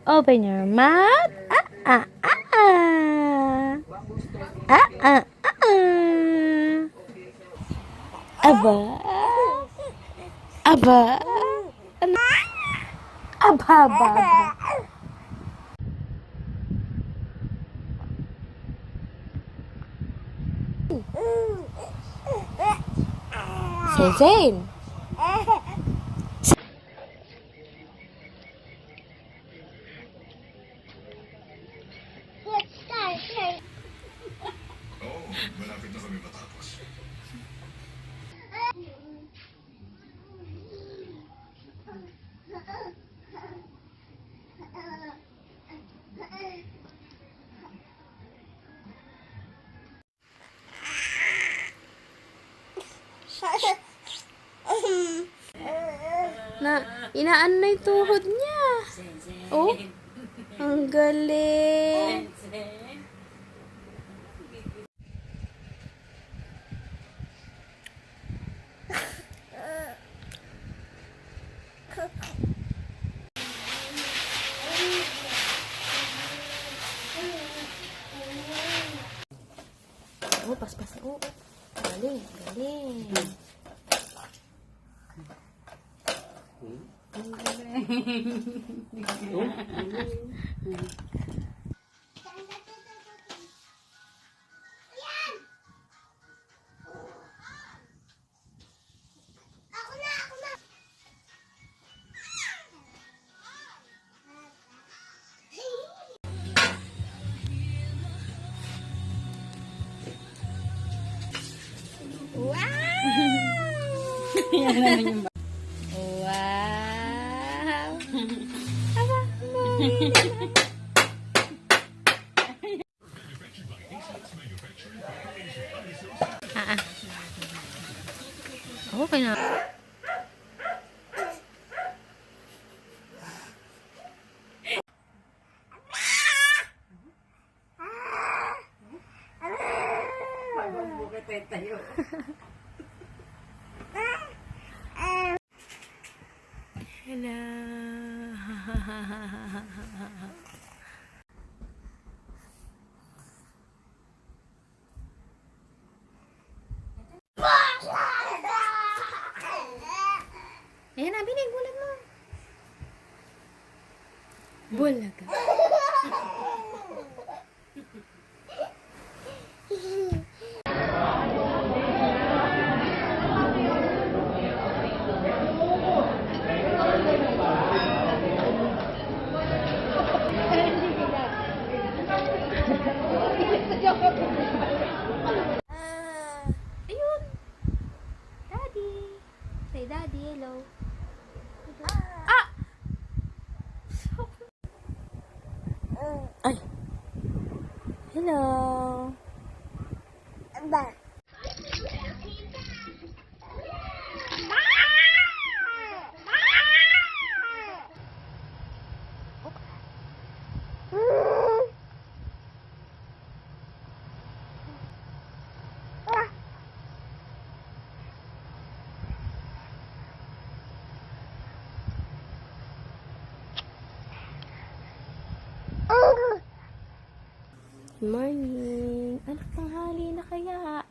Open your mouth. Ah, ah, ah. Ah, ah, ah. Aba. Aba. Aba, aba, aba. Zayn. Malapit na kami matapos. Na, inaan na yung tuhod niya. Oh, ang galing. Oh, pas-pas. Oh, oh. Galing, galing. Wow! Yan naman yung wow! Aba, okay na. Hello. Ayan na, binig, bulag mo. Bulag ka. Ayun. Daddy. Say daddy, hello. Ah! Ay. Hello. Good morning. Anak, tanghali na kaya?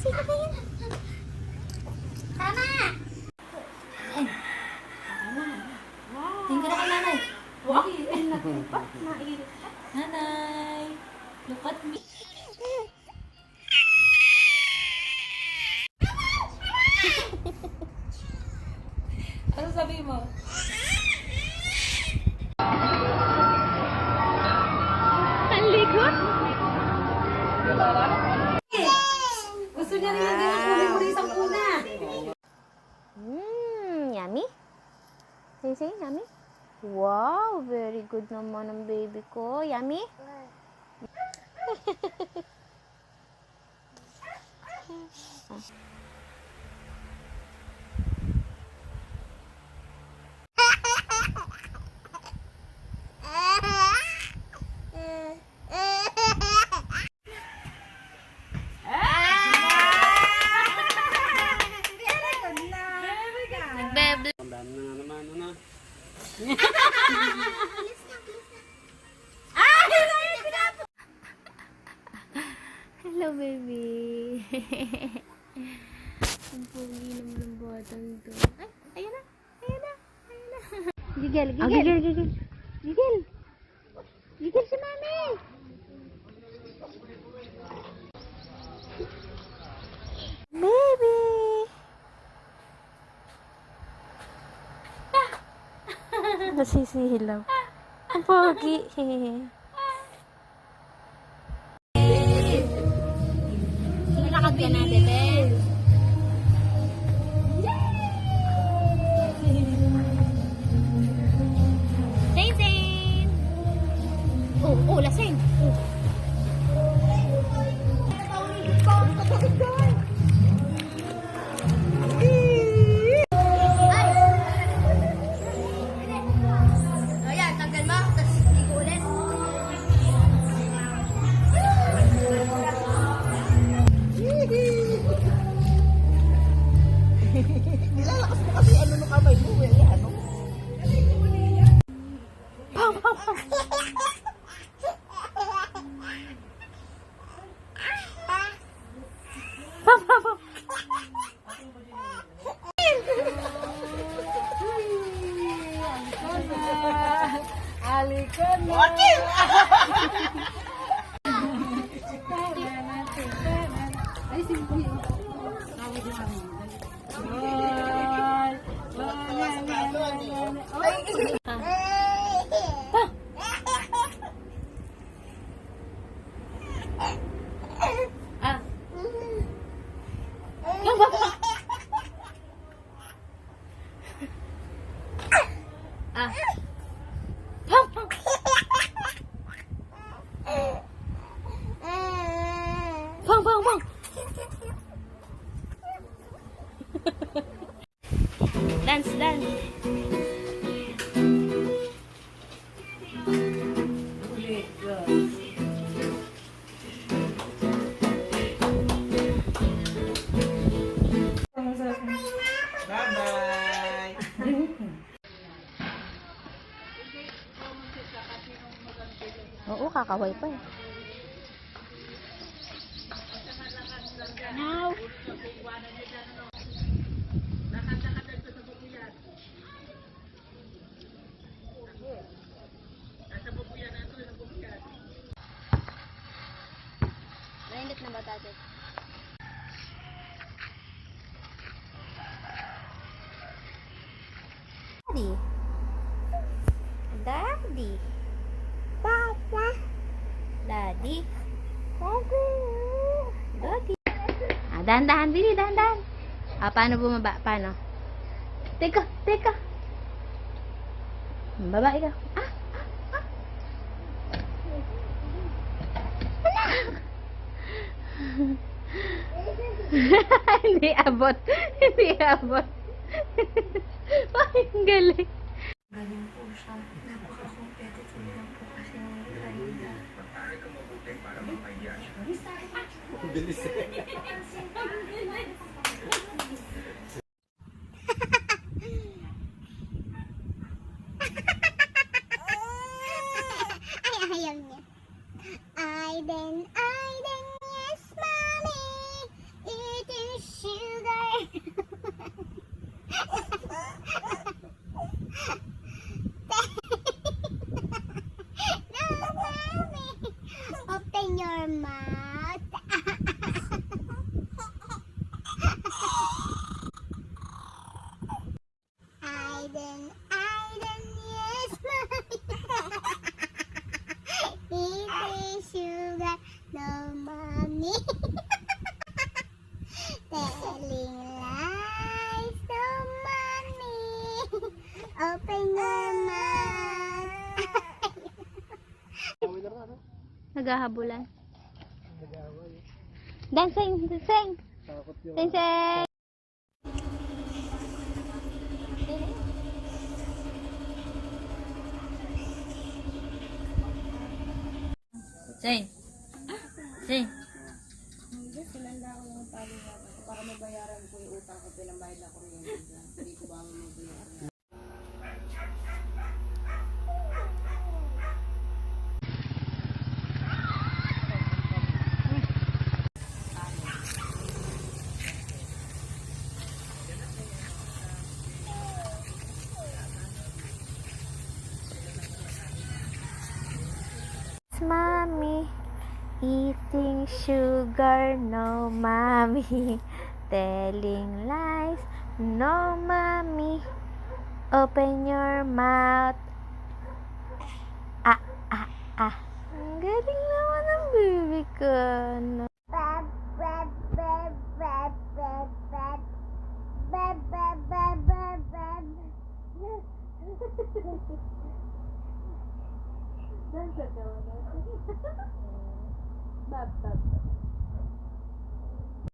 Sino ba yun? Tama! Tingin ka na kay nanay. Wow! Nanay! Look at me! Ano sabi mo? Ang likod? Gusto niya rin yung huli-huli isang Say, yummy? Wow, very good naman ang baby ko. Yummy? Bebe. Hello, baby. Ang pogi naman ng batang to. Ay, ayan na. Ayan na. Ayan na. Gigil, gigil. Gigil, gigil. Gigil. Gigil si mami. Baby. Nasisihilaw. Ang pogi. Lakad ka na, bebe. Zain, Zain. Oh, lasing. Ayan, tanggal mo. Tapos ligo ulit. Nilalakas mo kasi ano nung kamay mo, eh, ano? Pam, pam, pam. Pam, pam, pam. Alikon mo! Okay! Ay, simple. Pang, pang, pang. Dance, dance. Bye-bye! Oo, kakaway pa eh. Now. Nainit na ba tatay? Daddy. Daddy. Papa. Daddy. Daddy. Ah, dahan-dahan, Billy, dahan-dahan. Ah, paano bumaba? Paano? Teka, teka. Baba ikaw. Ah, ah, ah. Hindi abot. Hindi abot. Ay, ang galing. Galing po siya. Napaka-competitive lang po kasi ng Raida. Pagtari ka mabuti para makahiya siya. Ay, ayaw niya. Aiden, yes, mommy. Eating sugar. No, mommy. Open your mouth. Open your mouth. Naghahabulan. Dancing, dancing. Dancing. Sing. Sing. Hindi, sinanda ko yung tali para mabayaran ko yung utang ko pinambayad na kuryente dyan. Hindi ko ba mabayaran? Mommy eating sugar, no mommy telling lies, no mommy open your mouth. Ah, ah, ah. Ang galing naman ang baby ko. No? Bab, bab, bab, bab, bab, bab. Bab, bab, bab, bab, bab. Bab, bab.